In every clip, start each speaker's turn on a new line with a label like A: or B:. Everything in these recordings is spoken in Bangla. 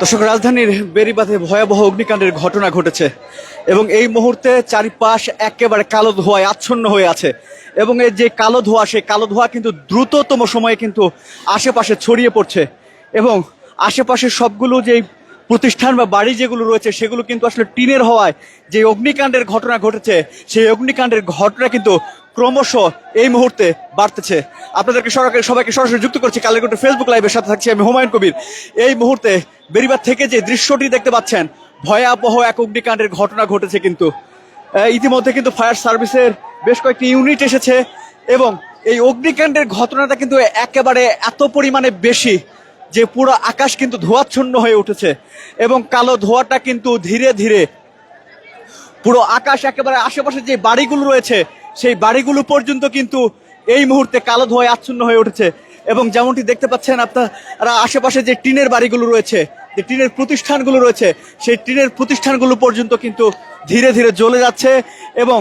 A: দর্শক, রাজধানীর বেড়িবাঁধে ভয়াবহ অগ্নিকাণ্ডের ঘটনা ঘটেছে এবং এই মুহূর্তে চারিপাশ একেবারে কালো ধোঁয়ায় আচ্ছন্ন হয়ে আছে এবং এই যে কালো ধোঁয়া, সেই কালো ধোঁয়া কিন্তু দ্রুততম সময়ে কিন্তু আশেপাশে ছড়িয়ে পড়ছে এবং আশেপাশের সবগুলো যে প্রতিষ্ঠান বা বাড়ি যেগুলো রয়েছে সেগুলো কিন্তু আসলে টিনের হওয়ায় যে অগ্নিকাণ্ডের ঘটনা ঘটেছে, সেই অগ্নিকাণ্ডের ঘটনা কিন্তু ক্রমশ এই মুহূর্তে বাড়তেছে। আপনাদেরকে সবাইকে সরাসরি যুক্ত করছি কালের ফেসবুক লাইভের সাথে থাকছি আমি হুমায়ুন কবির। এই মুহূর্তে বেড়িবাঁধ থেকে যে দৃশ্যটি দেখতে পাচ্ছেন, ভয়াবহ এক অগ্নিকাণ্ডের ঘটনা ঘটেছে। কিন্তু ইতিমধ্যে কিন্তু ফায়ার সার্ভিসের বেশ কয়েকটি ইউনিট এসেছে এবং এই অগ্নিকাণ্ডের ঘটনাটা কিন্তু একেবারে এত পরিমাণে বেশি যে পুরো আকাশ কিন্তু ধোঁয়াচ্ছন্ন হয়ে উঠেছে এবং কালো ধোঁয়াটা কিন্তু ধীরে ধীরে পুরো আকাশ, একেবারে আশেপাশে যে বাড়িগুলো রয়েছে সেই বাড়িগুলো পর্যন্ত কিন্তু এই মুহূর্তে কালো ধোঁয়ায় আচ্ছন্ন হয়ে উঠেছে। এবং যেমনটি দেখতে পাচ্ছেন আপনারা, আশেপাশে যে টিনের বাড়িগুলো রয়েছে, যে টিনের প্রতিষ্ঠানগুলো রয়েছে, সেই টিনের প্রতিষ্ঠানগুলো পর্যন্ত কিন্তু ধীরে ধীরে জ্বলে যাচ্ছে এবং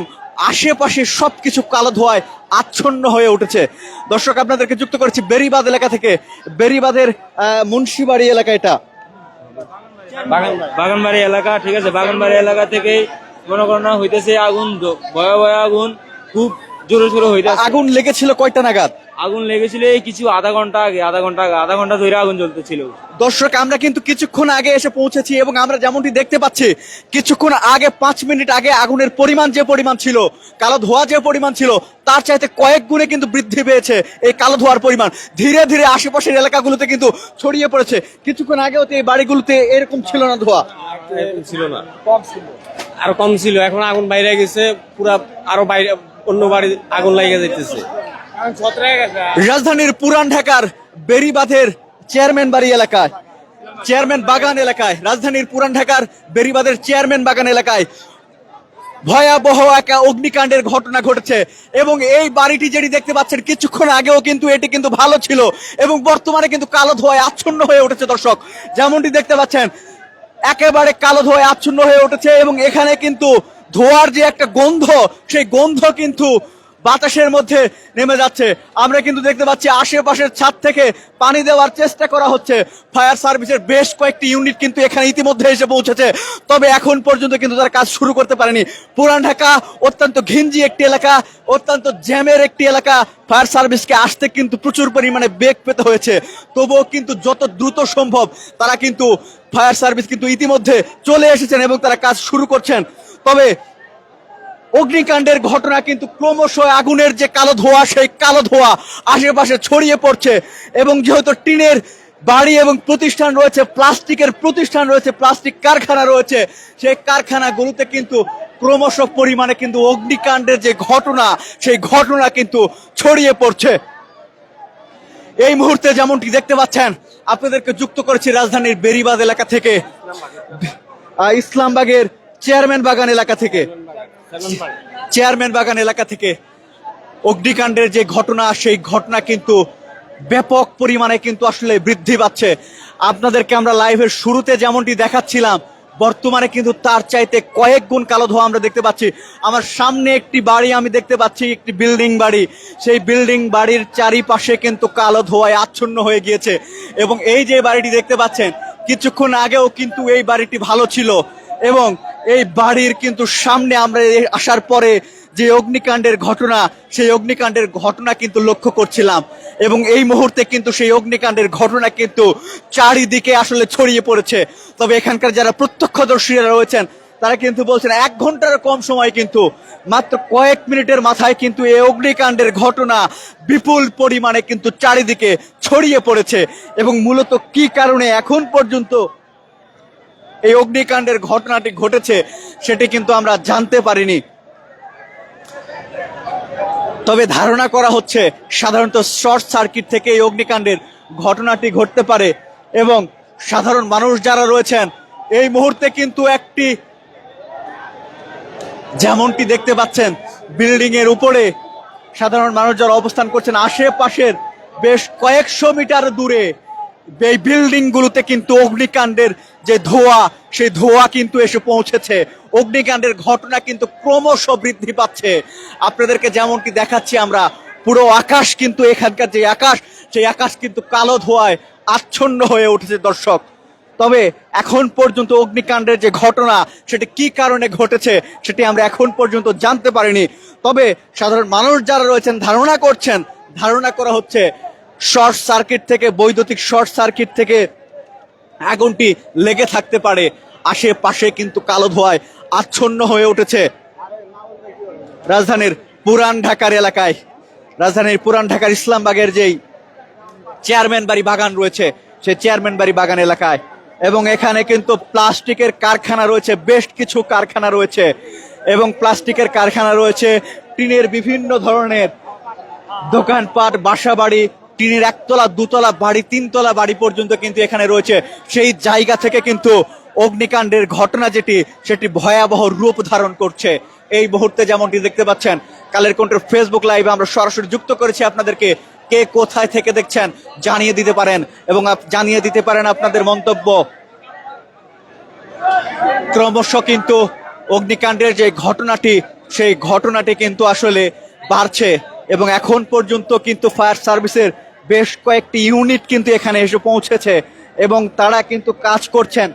A: আশেপাশে সবকিছু কালো ধোঁয়ায় আচ্ছন্ন হয়ে উঠেছে। দর্শক, আপনাদেরকে যুক্ত করেছি বেড়িবাঁধ এলাকা থেকে। বেড়িবাঁধের মুন্সিবাড়ি এলাকা, এটা
B: বাগানবাড়ি এলাকা, ঠিক আছে। বাগানবাড়ি এলাকা থেকে মনে করেন হইতেছে আগুন, ভয়াবহ আগুন, খুব জোরে জোরে হইতেছে।
A: আগুন লেগেছিল কয়টা নাগাদ?
B: আগুন লেগেছিল এই কিছু আধা ঘন্টা ধরে আগুন জ্বলতেছিল।
A: দর্শক, আমরা কিন্তু কিছুক্ষণ আগে এসে পৌঁছেছি এবং আমরা যেমনটি দেখতে পাচ্ছি, কিছুক্ষণ আগে 5 মিনিট আগে আগুনের পরিমাণ যে পরিমাণ ছিল, কালো ধোঁয়া যে পরিমাণ ছিল, তার চাইতে কয়েক গুণে কিন্তু বৃদ্ধি পেয়েছে এই কালো ধোঁয়ার পরিমাণ। ধীরে ধীরে আশেপাশের এলাকাগুলোতে কিন্তু ছড়িয়ে পড়েছে। কিছুক্ষণ আগেও তো এই বাড়িগুলোতে এরকম ছিল না, ধোঁয়া
B: ছিল না, আরো কম ছিল। এখন আগুন বাইরে গেছে, পুরা আরো বাইরে অন্য বাড়ি আগুন লাগিয়ে যাইতেছে।
A: রাজধানীর পুরান ঢাকার বেড়িবাঁধের চেয়ারম্যান বাড়ি এলাকায়, চেয়ারম্যান বাগান এলাকায়, রাজধানীর পুরান ঢাকার বেড়িবাঁধের চেয়ারম্যান বাগান এলাকায় ভয়াবহ এক অগ্নিকাণ্ডের ঘটনা ঘটেছে এবং এই বাড়িটি যেটি দেখতে পাচ্ছেন, কিছুক্ষণ আগেও কিন্তু এটি কিন্তু ভালো ছিল এবং বর্তমানে কিন্তু কালো ধোঁয়ায় আচ্ছন্ন হয়ে উঠেছে। দর্শক, যেমনটি দেখতে পাচ্ছেন, একেবারে কালো ধোঁয়ায় আচ্ছন্ন হয়ে উঠেছে এবং এখানে কিন্তু ধোঁয়ার যে একটা গন্ধ, সেই গন্ধ কিন্তু বাতাসের মধ্যে নেমে যাচ্ছে। আমরা কিন্তু দেখতে পাচ্ছি আশেপাশের ছাদ থেকে পানি দেওয়ার চেষ্টা করা হচ্ছে। ফায়ার সার্ভিসের বেশ কয়েকটি ইউনিট কিন্তু এখানে ইতিমধ্যে এসে পৌঁছেছে, তবে এখন পর্যন্ত কিন্তু তারা কাজ শুরু করতে পারেনি। পুরান ঢাকা অত্যন্ত ঘিঞ্জি একটি এলাকা, অত্যন্ত জ্যামের একটি এলাকা। ফায়ার সার্ভিসকে আসতে কিন্তু প্রচুর পরিমাণে বেগ পেতে হয়েছে, তবুও কিন্তু যত দ্রুত সম্ভব তারা কিন্তু ফায়ার সার্ভিস কিন্তু ইতিমধ্যে চলে এসেছেন এবং তারা কাজ শুরু করছেন। তবে অগ্নিকাণ্ডের ঘটনা কিন্তু ক্রমশ আগুনের যে কালো ধোঁয়া, সেই কালো ধোঁয়া আশেপাশে ছড়িয়ে পড়ছে এবং যেহেতু টিনের বাড়ি এবং প্রতিষ্ঠান রয়েছে, প্লাস্টিকের প্রতিষ্ঠান রয়েছে, প্লাস্টিক কারখানা রয়েছে, সেই কারখানাগুলোতে কিন্তু ক্রমশ পরিমাণে কিন্তু অগ্নিকাণ্ডের যে ঘটনা, সেই ঘটনা কিন্তু ছড়িয়ে পড়ছে। এই মুহূর্তে যেমনটি দেখতে পাচ্ছেন, আপনাদেরকে যুক্ত করেছি রাজধানীর বেড়িবাঁধ এলাকা থেকে, ইসলামবাগের চেয়ারম্যান বাগান এলাকা থেকে। চেয়ারম্যান বাগান এলাকা থেকে অগ্নিকাণ্ডের যে ঘটনা, সেই ঘটনা কিন্তু ব্যাপক পরিমাণে কিন্তু আসলে বৃদ্ধি পাচ্ছে। আপনাদেরকে আমরা লাইভের শুরুতে যেমনটি দেখাচ্ছিলাম, বর্তমানে কিন্তু তার চাইতে কয়েক গুণ কালো ধোঁয়া আমরা দেখতে পাচ্ছি। আমার সামনে একটি বাড়ি আমি দেখতে পাচ্ছি, একটি বিল্ডিং বাড়ি, সেই বিল্ডিং বাড়ির চারিপাশে কিন্তু কালো ধোঁয়ায় আচ্ছন্ন হয়ে গিয়েছে এবং এই যে বাড়িটি দেখতে পাচ্ছেন, কিছুক্ষণ আগেও কিন্তু এই বাড়িটি ভালো ছিল এবং এই বাড়ির কিন্তু সামনে আমরা আসার পরে যে অগ্নিকাণ্ডের ঘটনা, সেই অগ্নিকাণ্ডের ঘটনা কিন্তু লক্ষ্য করছিলাম এবং এই মুহূর্তে কিন্তু সেই অগ্নিকাণ্ডের ঘটনা কিন্তু চারিদিকে আসলে ছড়িয়ে পড়েছে। তবে এখানকার যারা প্রত্যক্ষদর্শীরা রয়েছেন, তারা কিন্তু বলছেন 1 ঘন্টার কম সময় কিন্তু, মাত্র কয়েক মিনিটের মাথায় কিন্তু এই অগ্নিকাণ্ডের ঘটনা বিপুল পরিমাণে কিন্তু চারিদিকে ছড়িয়ে পড়েছে এবং মূলত কি কারণে এখন পর্যন্ত এই অগ্নিকাণ্ডের ঘটনাটি ঘটেছে সেটি কিন্তু আমরা জানতে পারিনি। তবে ধারণা করা হচ্ছে সাধারণত শর্ট সার্কিট থেকে এই অগ্নিকাণ্ডের ঘটনাটি ঘটতে পারে এবং সাধারণ মানুষ যারা রয়েছেন এই মুহূর্তে কিন্তু একটি, যেমনটি দেখতে পাচ্ছেন, বিল্ডিং এর উপরে সাধারণ মানুষ যারা অবস্থান করছেন, আশেপাশের বেশ কয়েকশো মিটার দূরে এই বিল্ডিং গুলোতে কিন্তু অগ্নিকাণ্ডের যে ধোঁয়া, সেই ধোঁয়া কিন্তু এসে পৌঁছেছে। অগ্নিকাণ্ডের ঘটনা কিন্তু ক্রমশ বৃদ্ধি পাচ্ছে। আপনাদেরকে যেমনটি দেখাচ্ছি আমরা, পুরো আকাশ কিন্তু, এখানকার যে আকাশ, সেই আকাশ কিন্তু কালো ধোঁয়ায় আচ্ছন্ন হয়ে উঠেছে। দর্শক, তবে এখন পর্যন্ত অগ্নিকাণ্ডের যে ঘটনা সেটি কি কারণে ঘটেছে সেটি আমরা এখন পর্যন্ত জানতে পারিনি। তবে সাধারণ মানুষ যারা রয়েছেন ধারণা করা হচ্ছে শর্ট সার্কিট থেকে, বৈদ্যুতিক শর্ট সার্কিট থেকে আগুনটি লেগে থাকতে পারে। আশেপাশে কিন্তু কালো ধোঁয়ায় আচ্ছন্ন হয়ে উঠেছে রাজধানীর পুরান ঢাকার ইসলামবাগের যেই চেয়ারম্যান বাড়ি বাগান রয়েছে সেই চেয়ারম্যান বাড়ি বাগান এলাকায়। এবং এখানে কিন্তু প্লাস্টিকের কারখানা রয়েছে, বেশ কিছু কারখানা রয়েছে এবং প্লাস্টিকের কারখানা রয়েছে, টিনের বিভিন্ন ধরনের দোকানপাট, বাসা বাড়ি, টিনের একতলা, দুতলা বাড়ি, তিনতলা বাড়ি পর্যন্ত কিন্তু এখানে রয়েছে। সেই জায়গা থেকে কিন্তু অগ্নিকাণ্ডের ঘটনা সেটি ভয়াবহ রূপ ধারণ করছে। এই মুহূর্তে যেমনটি দেখতে পাচ্ছেন, কালের কণ্ঠের ফেসবুক লাইভে আমরা সরাসরি যুক্ত করেছি আপনাদেরকে। কে কোথায় থেকে দেখছেন জানিয়ে দিতে পারেন এবং জানিয়ে দিতে পারেন আপনাদের মন্তব্য। ক্রমশ কিন্তু অগ্নিকাণ্ডের যে ঘটনাটি সেই ঘটনাটি কিন্তু আসলে বাড়ছে এবং এখন পর্যন্ত কিন্তু ফায়ার সার্ভিসের বেশ কয়েকটি ইউনিট কিন্তু এখানে এসে পৌঁছেছে এবং তারা কিন্তু কাজ করছেন।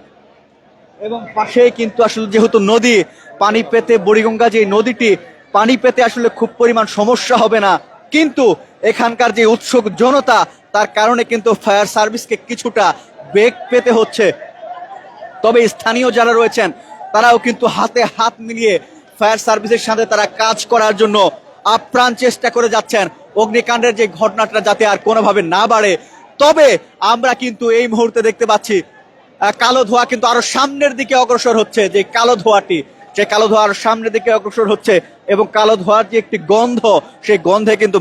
A: এবং পাশেই কিন্তু আসলে যেহেতু নদী, পানি পেতে বুড়িগঙ্গা যে নদীটি, পানি পেতে আসলে খুব পরিমাণ সমস্যা হবে না, কিন্তু এখানকার যে উৎসুক জনতা তার কারণে কিন্তু ফায়ার সার্ভিসকে কিছুটা বেগ পেতে হচ্ছে। তবে স্থানীয় যারা রয়েছেন তারাও কিন্তু হাতে হাত মিলিয়ে ফায়ার সার্ভিসের সাথে তারা কাজ করার জন্য আপ্রাণ চেষ্টা করে যাচ্ছেন অগ্নিকাণ্ডের যে ঘটনাটা যাতে আর কোনোভাবে না বাড়ে। তবে আমরা কিন্তু এই মুহূর্তে দেখতে পাচ্ছি কালো ধোঁয়া কিন্তু আরো সামনের দিকে অগ্রসর হচ্ছে। যে কালো ধোঁয়া আরো সামনের দিকে অগ্রসর হচ্ছে এবং কালো ধোঁয়ার যে একটি গন্ধ, সেই গন্ধে কিন্তু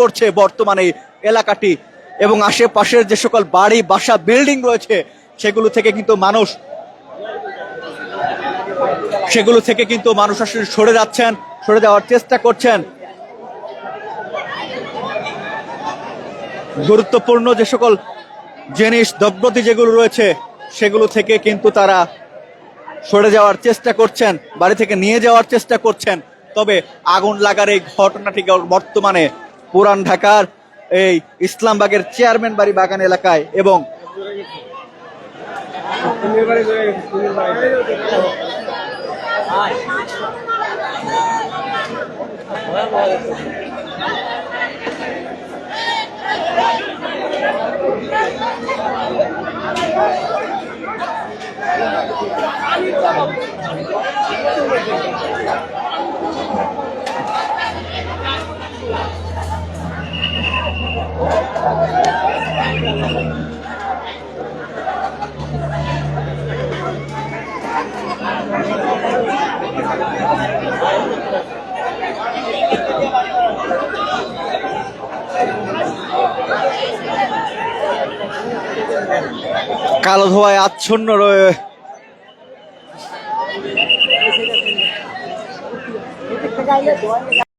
A: করছে বর্তমানে এই এলাকাটি এবং আশেপাশের যে সকল বাড়ি, বাসা, বিল্ডিং রয়েছে সেগুলো থেকে কিন্তু মানুষ আসলে সরে যাওয়ার চেষ্টা করছেন। গুরুত্বপূর্ণ যে সকল জিনিস, দ্রব্যাদি যেগুলো রয়েছে সেগুলো থেকে কিন্তু তারা সরে যাওয়ার চেষ্টা করছেন, বাড়ি থেকে নিয়ে যাওয়ার চেষ্টা করছেন। তবে আগুন লাগার এই ঘটনাটি বর্তমানে পুরান ঢাকার এই ইসলামবাগের চেয়ারম্যান বাড়ি বাগান এলাকায় এবং কালো ধোঁয়ায় আচ্ছন্ন রয়ে